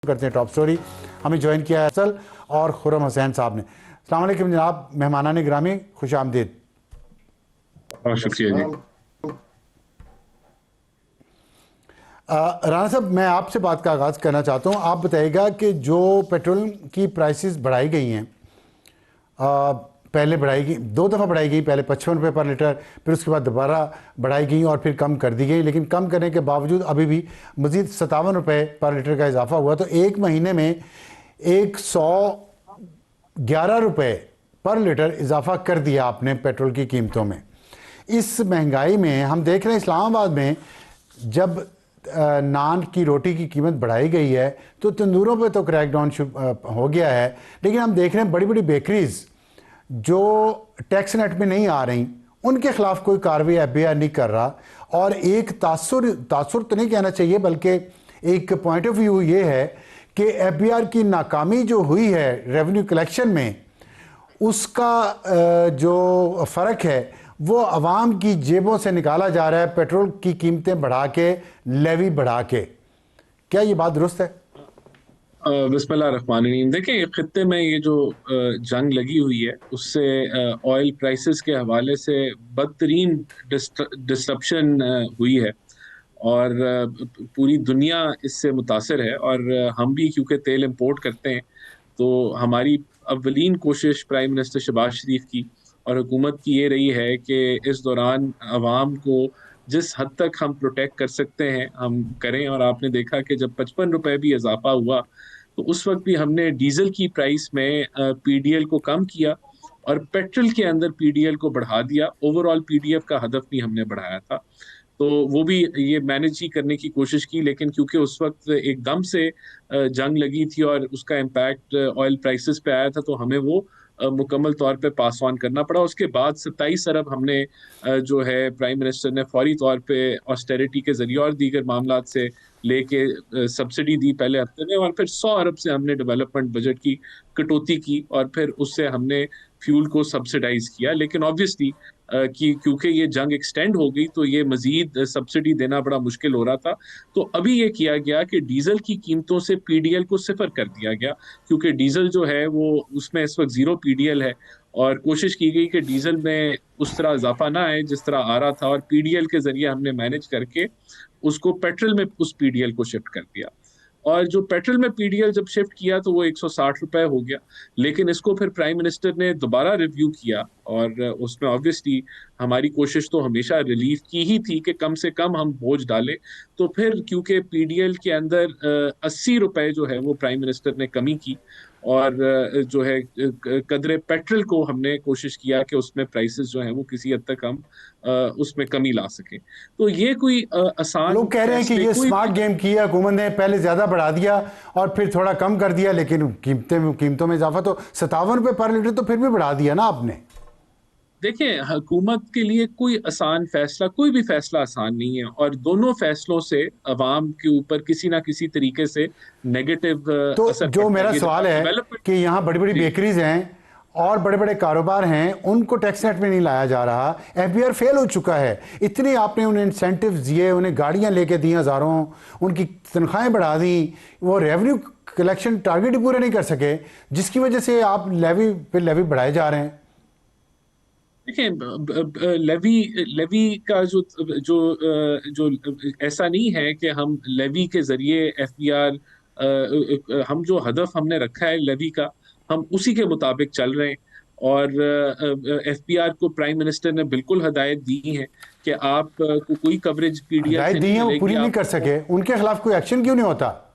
करते हैं top story. हमें ज्वाइन किया है असल और खुरम हुसैन साहब ने। अस्सलाम वालेकुम जनाब, मेहमानान गिरामी, खुश आमदीद। बहुत शुक्रिया जी। राना साहब, मैं आपसे बात का आगाज़ करना चाहता हूँ। आप बताइएगा कि जो पेट्रोल की प्राइसेस बढ़ाई गई हैं, पहले बढ़ाई गई, दो दफ़ा बढ़ाई गई, पहले 55 रुपये पर लीटर, फिर उसके बाद दोबारा बढ़ाई गई और फिर कम कर दी गई, लेकिन कम करने के बावजूद अभी भी मज़ीद 57 रुपये पर लीटर का इजाफा हुआ। तो एक महीने में 111 रुपये पर लीटर इजाफा कर दिया आपने पेट्रोल की कीमतों में। इस महंगाई में हम देख रहे हैं इस्लामाबाद में जब नान की रोटी की कीमत बढ़ाई गई है तो तंदूरों पे तो क्रैकडाउन हो गया है, लेकिन हम देख रहे हैं बड़ी बड़ी बेकरीज जो टैक्स नेट में नहीं आ रही, उनके खिलाफ कोई कार्रवाई FBI नहीं कर रहा। और एक तासुर तो नहीं कहना चाहिए, बल्कि एक पॉइंट ऑफ व्यू ये है कि FBI की नाकामी जो हुई है रेवेन्यू कलेक्शन में, उसका जो फ़र्क है वो अवाम की जेबों से निकाला जा रहा है, पेट्रोल की कीमतें बढ़ा के, लेवी बढ़ा के। क्या ये बात दुरुस्त है? बिस्मिल्लाहिर्रहमानिर्रहीम। देखिए, खित्ते में ये जो जंग लगी हुई है उससे ऑयल प्राइसेस के हवाले से बदतरीन डिस्ट्रप्शन हुई है और पूरी दुनिया इससे मुतासर है। और हम भी क्योंकि तेल इंपोर्ट करते हैं तो हमारी अव्वलीन कोशिश प्राइम मिनिस्टर शहबाज शरीफ की और हुकूमत की ये रही है कि इस दौरान अवाम को जिस हद तक हम प्रोटेक्ट कर सकते हैं हम करें। और आपने देखा कि जब 55 रुपए भी इजाफा हुआ तो उस वक्त भी हमने डीजल की प्राइस में पीडीएल को कम किया और पेट्रोल के अंदर पीडीएल को बढ़ा दिया। ओवरऑल पीडीएफ का हदफ भी हमने बढ़ाया था, तो वो भी ये मैनेज ही करने की कोशिश की। लेकिन क्योंकि उस वक्त एकदम से जंग लगी थी और उसका इम्पैक्ट ऑयल प्राइसेस पे आया था तो हमें वो मुकम्मल तौर पे पास ऑन करना पड़ा। उसके बाद 27 अरब हमने जो है प्राइम मिनिस्टर ने फौरी तौर पे ऑस्टेरिटी के जरिए और दीगर मामलात से लेके सब्सिडी दी पहले हफ्ते में, और फिर 100 अरब से हमने डेवलपमेंट बजट की कटौती की और फिर उससे हमने फ्यूल को सब्सिडाइज किया। लेकिन ऑब्वियसली कि क्योंकि ये जंग एक्सटेंड हो गई तो ये मजीद सब्सिडी देना बड़ा मुश्किल हो रहा था। तो अभी ये किया गया कि डीजल की कीमतों से पीडीएल को सिफर कर दिया गया, क्योंकि डीजल जो है वो उसमें इस वक्त 0 पीडीएल है। और कोशिश की गई कि डीजल में उस तरह इजाफा ना आए जिस तरह आ रहा था, और पीडीएल के जरिए हमने मैनेज करके उसको पेट्रोल में उस पीडीएल को शिफ्ट कर दिया। और जो पेट्रोल में पीडीएल जब शिफ्ट किया तो वो 160 रुपए हो गया। लेकिन इसको फिर प्राइम मिनिस्टर ने दोबारा रिव्यू किया और उसमें ऑब्वियसली हमारी कोशिश तो हमेशा रिलीफ की ही थी कि कम से कम हम बोझ डालें। तो फिर क्योंकि पीडीएल के अंदर 80 रुपए जो है वो प्राइम मिनिस्टर ने कमी की और जो है कदरे पेट्रोल को हमने कोशिश किया कि उसमें प्राइसेस जो है वो किसी हद तक हम उसमें कमी ला सकें। तो ये कोई आसान लोग कह रहे हैं कि फैसले ये कोई स्मार्ट गेम की है हुकूमत ने, पहले ज़्यादा बढ़ा दिया और फिर थोड़ा कम कर दिया, लेकिन कीमतों में इजाफा तो 57 रुपये पर लीटर तो फिर भी बढ़ा दिया ना आपने। देखिए, हुकूमत के लिए कोई आसान फैसला, कोई भी फैसला आसान नहीं है और दोनों फैसलों से अवाम के ऊपर किसी ना किसी तरीके से नेगेटिव तो असर जो पड़ता है। मेरा ये सवाल है डेवलपमेंट। कि यहाँ बड़ी बड़ी जी। बेकरीज हैं और बड़े बड़े कारोबार हैं, उनको टैक्स नेट में नहीं लाया जा रहा। FBI फेल हो चुका है। इतनी आपने उन्हें इंसेंटिव्स दिए, उन्हें गाड़ियां लेके दी हज़ारों, उनकी तनख्वाहें बढ़ा दी, वो रेवेन्यू कलेक्शन टारगेट ही पूरे नहीं कर सके, जिसकी वजह से आप लेवी पे लेवी बढ़ाए जा रहे हैं। देखिए, लेवी लेवी का जो ऐसा नहीं है कि हम लेवी के जरिए एफबीआर, हम जो हदफ हमने रखा है लेवी का हम उसी के मुताबिक चल रहे हैं। और एफबीआर को प्राइम मिनिस्टर ने बिल्कुल हदायत दी है कि आप को कोई कवरेज पीडीएल हदायत से दी नहीं है, वो मिलेगी। पूरी नहीं कर सके, उनके खिलाफ कोई एक्शन क्यों नहीं होता?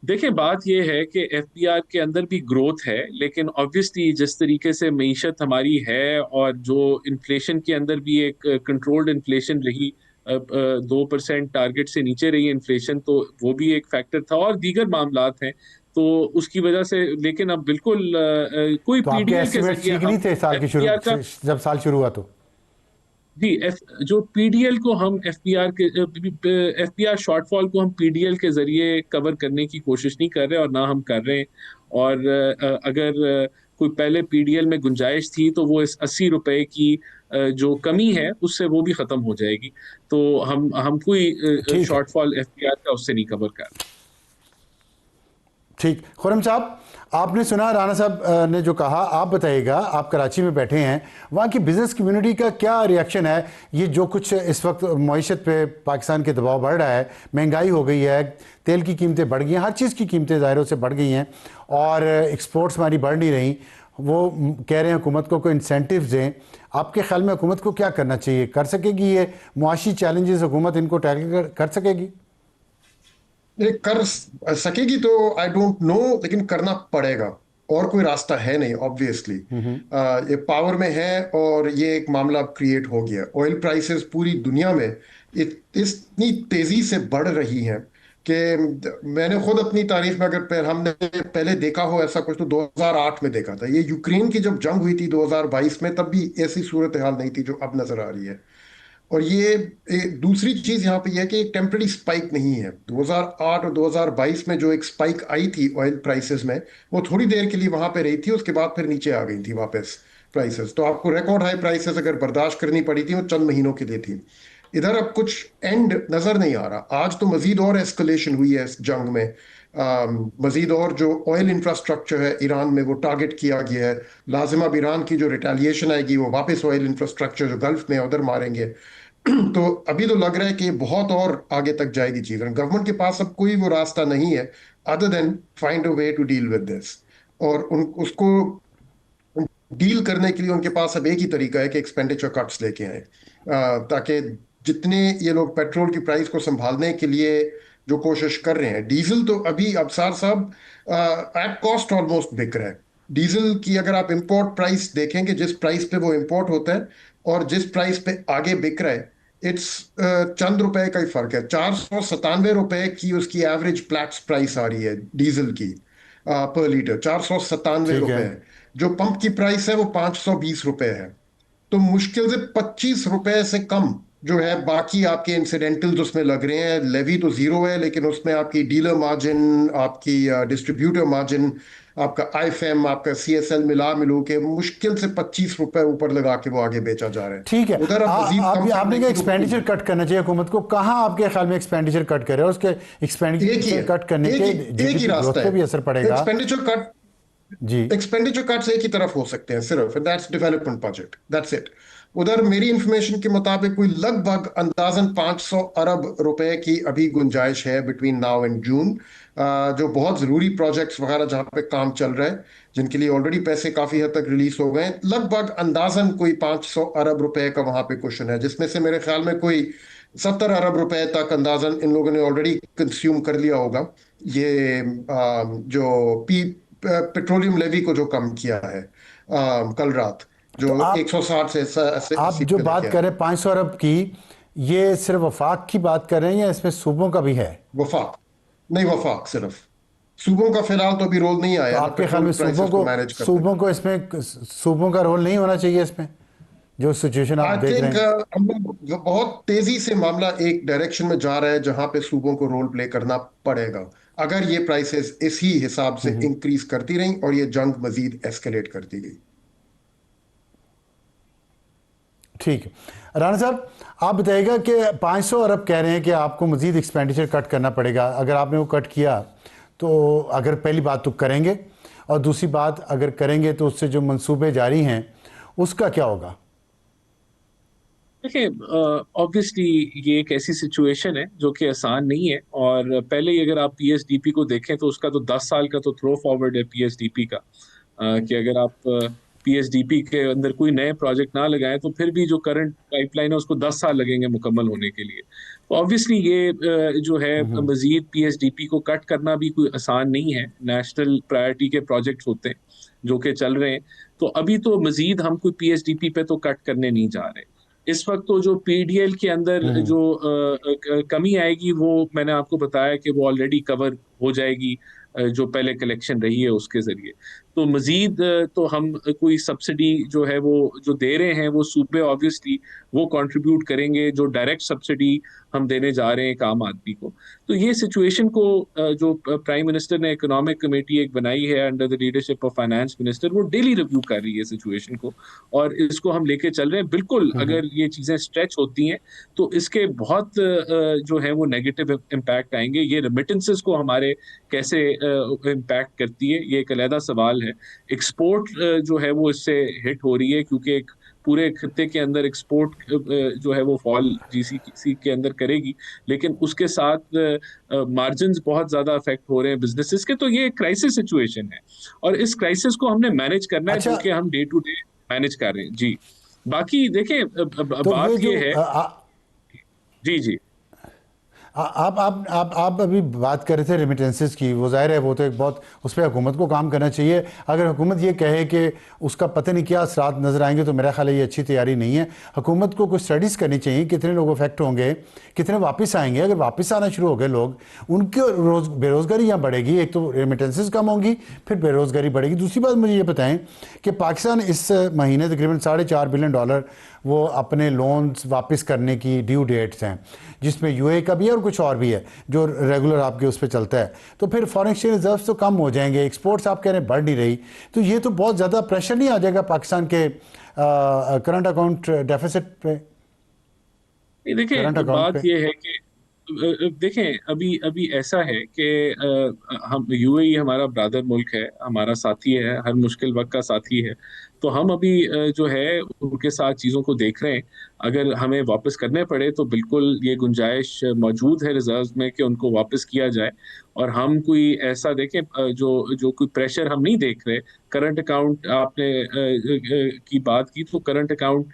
देखिए, बात यह है कि एफबीआर के अंदर भी ग्रोथ है, लेकिन ऑब्वियसली जिस तरीके से मईशत हमारी है और जो इन्फ्लेशन के अंदर भी एक कंट्रोल्ड इन्फ्लेशन रही, 2% टारगेट से नीचे रही इन्फ्लेशन, तो वो भी एक फैक्टर था और दीगर मामलात हैं तो उसकी वजह से। लेकिन अब बिल्कुल कोई तो आपके पीडीएल के एस्टिमेट जरिए ठीक नहीं हम थे साल की शुरू, एफबीआर का। जब साल शुरू हुआ तो? जी, जो पीडीएल को हम एफपीआर शॉर्टफॉल को हम पीडीएल के जरिए कवर करने की कोशिश नहीं कर रहे और ना हम कर रहे हैं। और अगर कोई पहले पीडीएल में गुंजाइश थी तो वो इस 80 रुपए की जो कमी है उससे वो भी खत्म हो जाएगी। तो हम कोई ठीक है। शॉर्टफॉल एफपीआर का उससे नहीं कवर कर रहे। ठीक। खुर्रम साहब, आपने सुना राना साहब ने जो कहा, आप बताइएगा, आप कराची में बैठे हैं, वहाँ की बिज़नेस कम्युनिटी का क्या रिएक्शन है? ये जो कुछ इस वक्त मईशत पे पाकिस्तान के दबाव बढ़ रहा है, महंगाई हो गई है, तेल की कीमतें बढ़ गई हैं, हर चीज़ की कीमतें ज़ाहिरों से बढ़ गई हैं और एक्सपोर्ट्स हमारी बढ़ नहीं रही। वो कह रहे हैं हुकूमत को कोई इंसेंटिव्स दें। आपके ख्याल में हुकूमत को क्या करना चाहिए? कर सकेगी ये मुआशी चैलेंजेस, हुकूमत इनको टैकल कर सकेगी? ये कर सकेगी तो आई डोंट नो, लेकिन करना पड़ेगा, और कोई रास्ता है नहीं ऑब्वियसली। ये पावर में है और ये एक मामला क्रिएट हो गया। ऑयल प्राइसेस पूरी दुनिया में इतनी तेजी से बढ़ रही हैं कि मैंने खुद अपनी तारीख में, अगर हमने पहले देखा हो ऐसा कुछ, तो 2008 में देखा था। ये यूक्रेन की जब जंग हुई थी 2022 में, तब भी ऐसी सूरत हाल नहीं थी जो अब नजर आ रही है। और ये दूसरी चीज यहाँ पे यह है कि एक टेम्पररी स्पाइक नहीं है। 2008 और 2022 में जो एक स्पाइक आई थी ऑयल प्राइसेस में, वो थोड़ी देर के लिए वहां पे रही थी, उसके बाद फिर नीचे आ गई थी वापस प्राइसेस। तो आपको रिकॉर्ड हाई प्राइसेस अगर बर्दाश्त करनी पड़ी थी, वो चंद महीनों के लिए थी। इधर अब कुछ एंड नजर नहीं आ रहा। आज तो मजीद और एस्केलेशन हुई है इस जंग में। मजीद और जो ऑयल इंफ्रास्ट्रक्चर है ईरान में, वो टारगेट किया गया है। लाजिम अब ईरान की जो रिटेलिएशन आएगी, वो वापस ऑयल इंफ्रास्ट्रक्चर जो गल्फ में है उधर मारेंगे। तो अभी तो लग रहा है कि बहुत और आगे तक जाएगी चीज। गवर्नमेंट के पास अब कोई वो रास्ता नहीं है other than find a way to deal with this. और उन उसको डील करने के लिए उनके पास अब एक ही तरीका है कि एक्सपेंडिचर कट्स लेके आए, ताकि जितने ये लोग पेट्रोल की प्राइस को संभालने के लिए जो कोशिश कर रहे हैं। डीजल तो अभी अबसार साहब एट कॉस्ट ऑलमोस्ट बिक रहा है। डीजल की अगर आप इंपोर्ट प्राइस देखेंगे, जिस प्राइस पे वो इंपोर्ट होता है और जिस प्राइस पे आगे बिक रहा है, इट्स चंद रुपए का ही फर्क है। 497 रुपए की उसकी एवरेज प्लैट्स प्राइस आ रही है डीजल की पर लीटर, 497 ठीक है। रुपए। जो पंप की प्राइस है वो 520 रुपए है। तो मुश्किल से 25 रुपए से कम जो है बाकी आपके इंसिडेंटल्स उसमें लग रहे हैं। लेवी तो जीरो है, लेकिन उसमें आपकी डीलर मार्जिन, आपकी डिस्ट्रीब्यूटर मार्जिन, आपका आईफएम, आपका सीएसएल मिला मिलू के मुश्किल से 25 रुपए ऊपर लगा के वो आगे बेचा जा रहा है। ठीक है। उधर अब मजीद कम आपने करने क्या की तो कोई एक्सपेंडिचर कट करना चाहिए हुकूमत को? कहाँ आपके ख्याल में एक्सपेंडिचर कट करे और उसके एक ही एक्सपेंडिचर है, कट करने के एक ही जीडीपी ग्रोथ रास्ता पे है। भी असर पड़ेगा? एक्सपेंडिचर कट जी। एक्सपेंडिचर कट्स एक ही तरफ हो सकते हैं सिर्फ, that's development budget, that's it. उधर मेरी इंफॉर्मेशन के मुताबिक कोई लगभग अंदाजन 500 अरब रुपए की अभी गुंजाइश है बिटवीन नाउ एंड जून, जो बहुत जरूरी प्रोजेक्ट्स वगैरह जहां पे काम चल रहा है, जिनके लिए ऑलरेडी पैसे काफी हद तक रिलीज हो गए हैं। लगभग अंदाजन कोई 500 अरब रुपए का वहां पे क्वेश्चन है, जिसमें से मेरे ख्याल में कोई 70 अरब रुपए तक अंदाजन इन लोगों ने ऑलरेडी कंज्यूम कर लिया होगा। ये जो पेट्रोलियम लेवी को जो कम किया है कल रात, तो जो 160 से आप 80 जो पे बात लेके कर आए। रहे हैं 500 अरब की, ये सिर्फ वफाक की बात कर रहे हैं या इसमें सूबों का भी है? वफाक नहीं, वफाक सिर्फ। सूबों का फिलहाल तो अभी रोल नहीं तो आया ना आपके ख्याल पेट्रोल में प्राइसेस को मैनेज करने। सूबों का रोल नहीं होना चाहिए इसमें, जो सिचुएशन आप आई देख रहे थिंक हैं? हम लोग बहुत तेजी से मामला एक डायरेक्शन में जा रहा है जहां पे सूबों को रोल प्ले करना पड़ेगा, अगर ये प्राइसेस इसी हिसाब से इंक्रीज करती रही और ये जंग मजीद एस्केलेट करती गई। ठीक है। राना साहब, आप बताइएगा कि 500 अरब कह रहे हैं कि आपको मजीद एक्सपेंडिचर कट करना पड़ेगा। अगर आपने वो कट किया तो, अगर पहली बात तो करेंगे, और दूसरी बात अगर करेंगे तो उससे जो मंसूबे जारी हैं उसका क्या होगा? देखिए, ऑब्वियसली ये एक ऐसी सिचुएशन है जो कि आसान नहीं है। और पहले ही अगर आप पीएसडीपी को देखें तो उसका तो 10 साल का तो थ्रो फॉरवर्ड है पीएसडीपी का, कि अगर आप पीएसडीपी के अंदर कोई नए प्रोजेक्ट ना लगाएं तो फिर भी जो करंट पाइपलाइन है उसको 10 साल लगेंगे मुकम्मल होने के लिए। तो ऑब्वियसली ये जो है मजीद पीएसडीपी को कट करना भी कोई आसान नहीं है। नेशनल प्रायोरिटी के प्रोजेक्ट्स होते हैं जो कि चल रहे हैं। तो अभी तो मजीद हम कोई पीएसडीपी पे तो कट करने नहीं जा रहे। इस वक्त तो जो पीडीएल के अंदर जो कमी आएगी वो मैंने आपको बताया कि वो ऑलरेडी कवर हो जाएगी जो पहले कलेक्शन रही है उसके जरिए। तो मजीद तो हम कोई सब्सिडी जो है वो जो दे रहे हैं वो सूबे ऑब्वियसली वो कंट्रीब्यूट करेंगे, जो डायरेक्ट सब्सिडी हम देने जा रहे हैं एक आम आदमी को। तो ये सिचुएशन को जो प्राइम मिनिस्टर ने इकोनॉमिक कमेटी एक बनाई है under the leadership of finance minister, वो डेली रिव्यू कर रही है सिचुएशन को और इसको हम लेके चल रहे हैं। बिल्कुल अगर ये चीजें स्ट्रेच होती हैं तो इसके बहुत जो है वो नेगेटिव इम्पैक्ट आएंगे। ये रेमिटेंसेस को हमारे पे कैसे इम्पैक्ट करती है, ये एक अलहदा सवाल है। एक्सपोर्ट जो है वो इससे हिट हो रही है, क्योंकि एक पूरे खत्ते के अंदर एक्सपोर्ट जो है वो फॉल जीसीसी के अंदर करेगी, लेकिन उसके साथ मार्जिन्स बहुत ज्यादा अफेक्ट हो रहे हैं बिजनेसेस के। तो ये क्राइसिस सिचुएशन है, और इस क्राइसिस को हमने मैनेज करना है, अच्छा, जो कि हम डे टू डे मैनेज कर रहे हैं जी। बाकी देखें, तो ये बात जो ये है। जी जी। आप अभी बात कर रहे थे रेमिटेंसेस की, वो जाहिर है वो तो एक बहुत, उस पर हुकूमत को काम करना चाहिए। अगर हुकूमत ये कहे कि उसका पता नहीं क्या असरात नज़र आएंगे, तो मेरा ख्याल है ये अच्छी तैयारी नहीं है। हुकूमत को कुछ स्टडीज़ करनी चाहिए, कितने लोग अफेक्ट होंगे, कितने वापस आएंगे। अगर वापस आना शुरू हो गए लोग, उनकी बेरोज़गारी यहाँ बढ़ेगी। एक तो रेमिटेंसेस कम होंगी, फिर बेरोज़गारी बढ़ेगी। दूसरी बात मुझे ये बताएं कि पाकिस्तान इस महीने तकरीबन $4.5 बिलियन वो अपने लोन्स वापस करने की ड्यू डेट्स हैं, जिसमें यूए का भी है और कुछ और भी है जो रेगुलर आपके उस पर चलता है। तो फिर फॉरेन एक्सचेंज रिजर्व्स तो कम हो जाएंगे, एक्सपोर्ट्स आप कह रहे हैं बढ़ नहीं रही, तो ये तो बहुत ज़्यादा प्रेशर नहीं आ जाएगा पाकिस्तान के करंट अकाउंट डेफिसिट पे, ये देखिए, करंट अकाउंट बात पे? ये है कि देखें, अभी अभी ऐसा है कि हम यूएई हमारा ब्रादर मुल्क है, हमारा साथी है, हर मुश्किल वक्त का साथी है। तो हम अभी जो है उनके साथ चीज़ों को देख रहे हैं। अगर हमें वापस करने पड़े तो बिल्कुल ये गुंजाइश मौजूद है रिजर्व में कि उनको वापस किया जाए। और हम कोई ऐसा देखें, जो जो कोई प्रेशर हम नहीं देख रहे। करंट अकाउंट आपने की बात की, तो करंट अकाउंट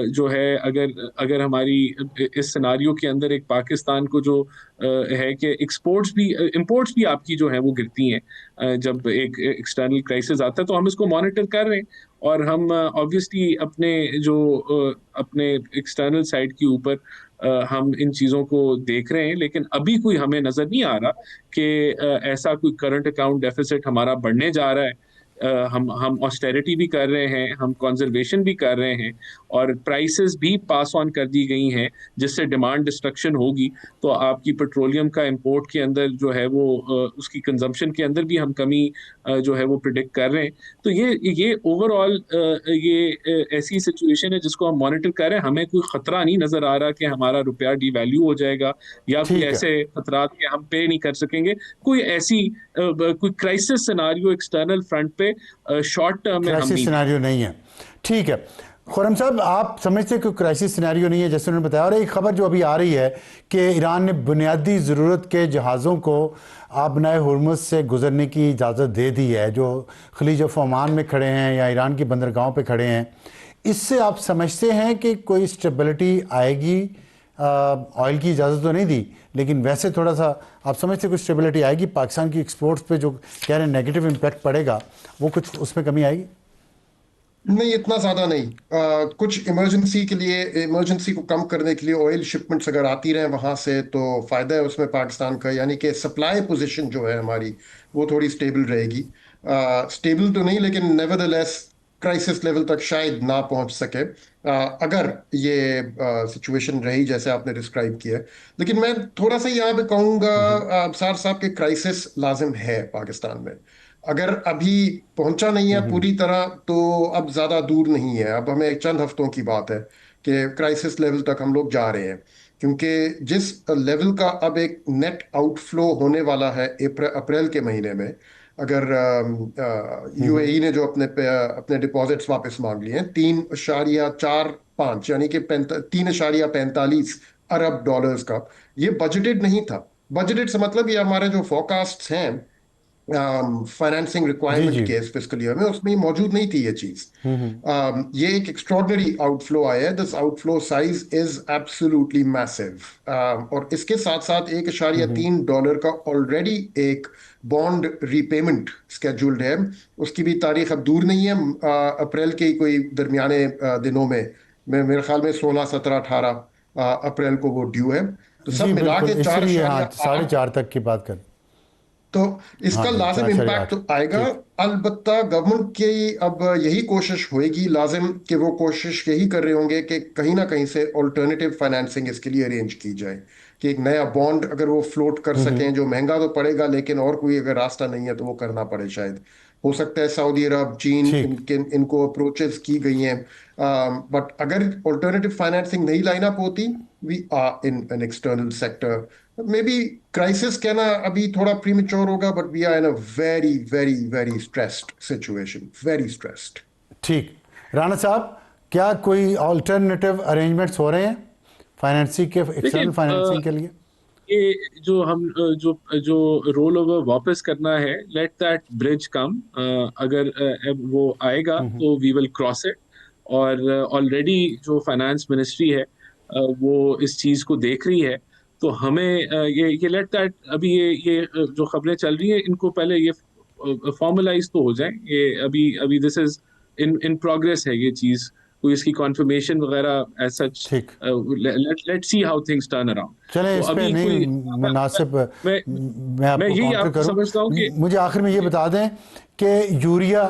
जो है, अगर अगर हमारी इस सिनारियो के अंदर एक पाकिस्तान को जो है कि एक्सपोर्ट्स भी इंपोर्ट्स भी आपकी जो है वो गिरती हैं जब एक एक्सटर्नल क्राइसिस आता है, तो हम इसको मॉनिटर कर रहे हैं। और हम ऑब्वियसली अपने जो अपने एक्सटर्नल साइड के ऊपर हम इन चीज़ों को देख रहे हैं, लेकिन अभी कोई हमें नज़र नहीं आ रहा कि ऐसा कोई करंट अकाउंट डेफिसिट हमारा बढ़ने जा रहा है। हम ऑस्टेरिटी भी कर रहे हैं, हम कंजर्वेशन भी कर रहे हैं, और प्राइसेस भी पास ऑन कर दी गई हैं, जिससे डिमांड डिस्ट्रक्शन होगी तो आपकी पेट्रोलियम का इंपोर्ट के अंदर जो है वो उसकी कंजम्पशन के अंदर भी हम कमी जो है वो प्रिडिक्ट कर रहे हैं। तो ये ओवरऑल ये ऐसी सिचुएशन है जिसको हम मॉनिटर कर रहे हैं। हमें कोई खतरा नहीं नजर आ रहा कि हमारा रुपया डिवैल्यू हो जाएगा, या कोई ठीक है, ऐसे खतरात कि हम पे नहीं कर सकेंगे। कोई ऐसी कोई क्राइसिस सिनारियो एक्सटर्नल फ्रंट पे शॉर्ट टर्म में हम क्राइसिस नहीं देख। सिनेरियो नहीं है। ठीक है खुर्रम साहब, आप समझते हैं कि क्राइसिस सिनेरियो नहीं है जैसे उन्होंने बताया। और एक खबर जो अभी आ रही है कि ईरान ने बुनियादी ज़रूरत के जहाज़ों को आबनाए हुर्मुज़ से गुजरने की इजाज़त दे दी है, जो खलीज ऑफ ओमान में खड़े हैं या ईरान की बंदरगाहों पे खड़े हैं। इससे आप समझते हैं कि कोई स्टेबिलिटी आएगी? ऑयल की इजाज़त तो नहीं दी, लेकिन वैसे थोड़ा सा आप समझते हैं कुछ स्टेबिलिटी आएगी पाकिस्तान की एक्सपोर्ट्स पे? जो कह रहे हैं नेगेटिव इम्पैक्ट पड़ेगा, वो कुछ उसमें कमी आएगी? नहीं, इतना ज्यादा नहीं। कुछ इमरजेंसी के लिए, इमरजेंसी को कम करने के लिए ऑयल शिपमेंट्स अगर आती रहे वहां से तो फायदा है उसमें पाकिस्तान का। यानी कि सप्लाई पोजीशन जो है हमारी, वो थोड़ी स्टेबल रहेगी। स्टेबल तो नहीं, लेकिन नेवरदलेस क्राइसिस लेवल तक शायद ना पहुंच सके अगर ये सिचुएशन रही जैसे आपने डिस्क्राइब किया है। लेकिन मैं थोड़ा सा यहाँ पे कहूँगा सार साहब के क्राइसिस लाजिम है पाकिस्तान में। अगर अभी पहुंचा नहीं है पूरी तरह तो अब ज्यादा दूर नहीं है। अब हमें चंद हफ्तों की बात है कि क्राइसिस लेवल तक हम लोग जा रहे हैं। क्योंकि जिस लेवल का अब एक नेट आउटफ्लो होने वाला है अप्रैल के महीने में, अगर यूएई ने जो अपने डिपॉजिट्स वापस मांग लिए हैं 3.45, यानी कि 3.45 अरब डॉलर्स का, ये बजटेड नहीं था। बजटेड से मतलब ये हमारे जो फोरकास्ट हैं फाइनेंसिंग जी रिक्वायरमेंट जी। के इस फिस्कल ईयर में, उसमें ये मौजूद नहीं थी ये चीज। ये एक एक्स्ट्रॉर्डनरी आउटफ्लो आया है। This outflow size is absolutely massive. और इसके साथ साथ $1.3 का ऑलरेडी एक बॉन्ड रीपेमेंट स्केड्यूल्ड है। उसकी भी तारीख अब दूर नहीं है, अप्रैल के ही कोई दरमियाने दिनों में, मेरे ख्याल में 16, 17, 18 अप्रैल को वो ड्यू है। तो जी सब मिला बिल्कुल, के चार इसलिए हाँ अशारिया 4.5 तक की बात कर। तो हाँ इसका जी, लाजिम चार साढ़े इम्पैक्ट आठ तो आएगा। ठीक। अलबत्ता गवर्नमेंट की अब यही कोशिश होएगी, लाजिम कि वो कोशिश यही कर रहे होंगे कि कहीं ना कहीं से ऑल्टरनेटिव फाइनेंसिंग इसके लिए अरेंज की जाए, कि एक नया बॉन्ड अगर वो फ्लोट कर सकें, जो महंगा तो पड़ेगा लेकिन और कोई अगर रास्ता नहीं है तो वो करना पड़े शायद। हो सकता है सऊदी अरब, चीन, ठीक। इनको अप्रोचेस की गई हैं। बट अगर ऑल्टरनेटिव फाइनेंसिंग नहीं लाइन अप होती, we are in an external sector may be crisis कहना अभी थोड़ा प्रीमेच्योर होगा, but we are in a very very very stressed situation, very stressed. ठीक। राणा साहब, क्या कोई ऑल्टरनेटिव अरेंजमेंट्स हो रहे हैं फाइनेंसिंग के, देखिए एक्सटर्नल फाइनेंसिंग के लिए? ये जो हम जो जो रोल ओवर वापस करना है, लेट दैट ब्रिज कम। अगर वो आएगा तो वी विल क्रॉस इट। और ऑलरेडी जो फाइनेंस मिनिस्ट्री है वो इस चीज को देख रही है। तो हमें ये लेट दैट अभी जो खबरें चल रही हैं इनको पहले ये फॉर्मलाइज तो हो जाए। ये अभी अभी दिस इज इन प्रोग्रेस है ये चीज। कोई इसकी कॉन्फर्मेशन वगैरह एज सच, ठीक। Let see how things turn around. चलें, तो इस पे अभी नहीं कोई मुनासिब, मैं मैं मैं आपको यही काउंटर आपको करूं। समझता हूँ कि मुझे आखिर में ये जी, बता दें कि यूरिया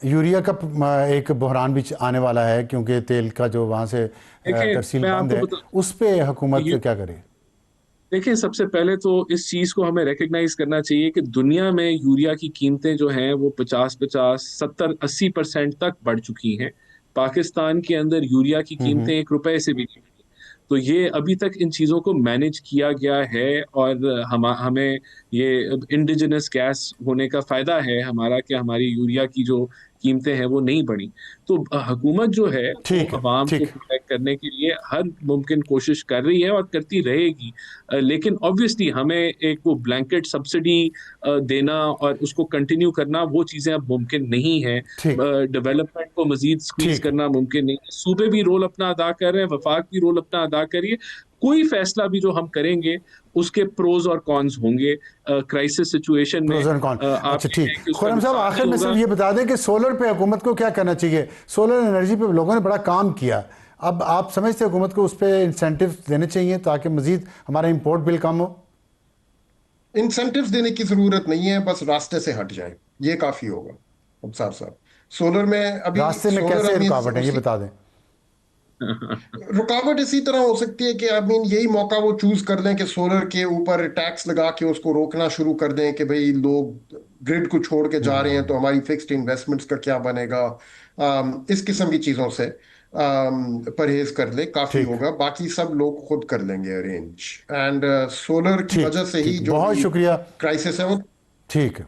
यूरिया का एक बहरान भी आने वाला है, क्योंकि तेल का जो वहाँ से देखें तरसील मैं बंद आपको है, बता उस पे हुकूमत ये क्या करे? देखिए, सबसे पहले तो इस चीज को हमें रिकग्नाइज करना चाहिए कि दुनिया में यूरिया की कीमतें जो हैं वो 50-50, 70-80% तक बढ़ चुकी हैं। पाकिस्तान के अंदर यूरिया की कीमतें 1 रुपए से भी नहीं बढ़ी। तो ये अभी तक इन चीजों को मैनेज किया गया है। और हमें ये इंडिजिनस गैस होने का फायदा है हमारा कि हमारी यूरिया की जो कीमतें हैं वो नहीं बढ़ी। तो हुकूमत जो है वो ठीक है, अवाम को ठीक। प्रोटेक्ट करने के लिए हर मुमकिन कोशिश कर रही है और करती रहेगी। लेकिन ऑब्वियसली हमें एक वो ब्लैंकेट सब्सिडी देना और उसको कंटिन्यू करना, वो चीजें अब मुमकिन नहीं है। ठीक। डेवलपमेंट को मजीद स्क्वीज ठीक। करना मुमकिन नहीं है। सूबे भी रोल अपना अदा कर रहे हैं, वफाक भी रोल अपना अदा करिए। कोई फैसला भी जो हम करेंगे उसके प्रोज और कॉन्स होंगे। क्राइसिस सिचुएशन में प्रोज एंड कॉन। आप अच्छा, ठीक। देखें कि उसका खुर्रम साहब, नुकसान आखिर ही में होगा। सिर्फ ये बता दें कि सोलर पे हुकूमत को क्या करना चाहिए? सोलर एनर्जी पे लोगों ने बड़ा काम किया। अब आप समझते हैं हुकूमत को उस पर इंसेंटिव देने चाहिए ताकि मजीद हमारा इंपोर्ट बिल कम हो? इंसेंटिव्स देने की जरूरत नहीं है, बस रास्ते से हट जाए, ये काफी होगा अब्सार साहब। सोलर में अभी रास्ते में सोलर कैसे अभी रुकावट है, ये उसी बता दें। रुकावट इसी तरह हो सकती है कि आई मीन यही मौका वो चूज कर लें कि सोलर के ऊपर टैक्स लगा के उसको रोकना शुरू कर दें कि भाई लोग ग्रिड को छोड़ के जा रहे हैं तो हमारी फिक्स्ड इन्वेस्टमेंट्स का क्या बनेगा। इस किस्म की चीजों से परहेज कर ले, काफी ठीक। होगा। बाकी सब लोग खुद कर लेंगे अरेंज। एंड सोलर की ठीक। वजह से ही ठीक, जो बहुत भी शुक्रिया। क्राइसिस है वो ठीक।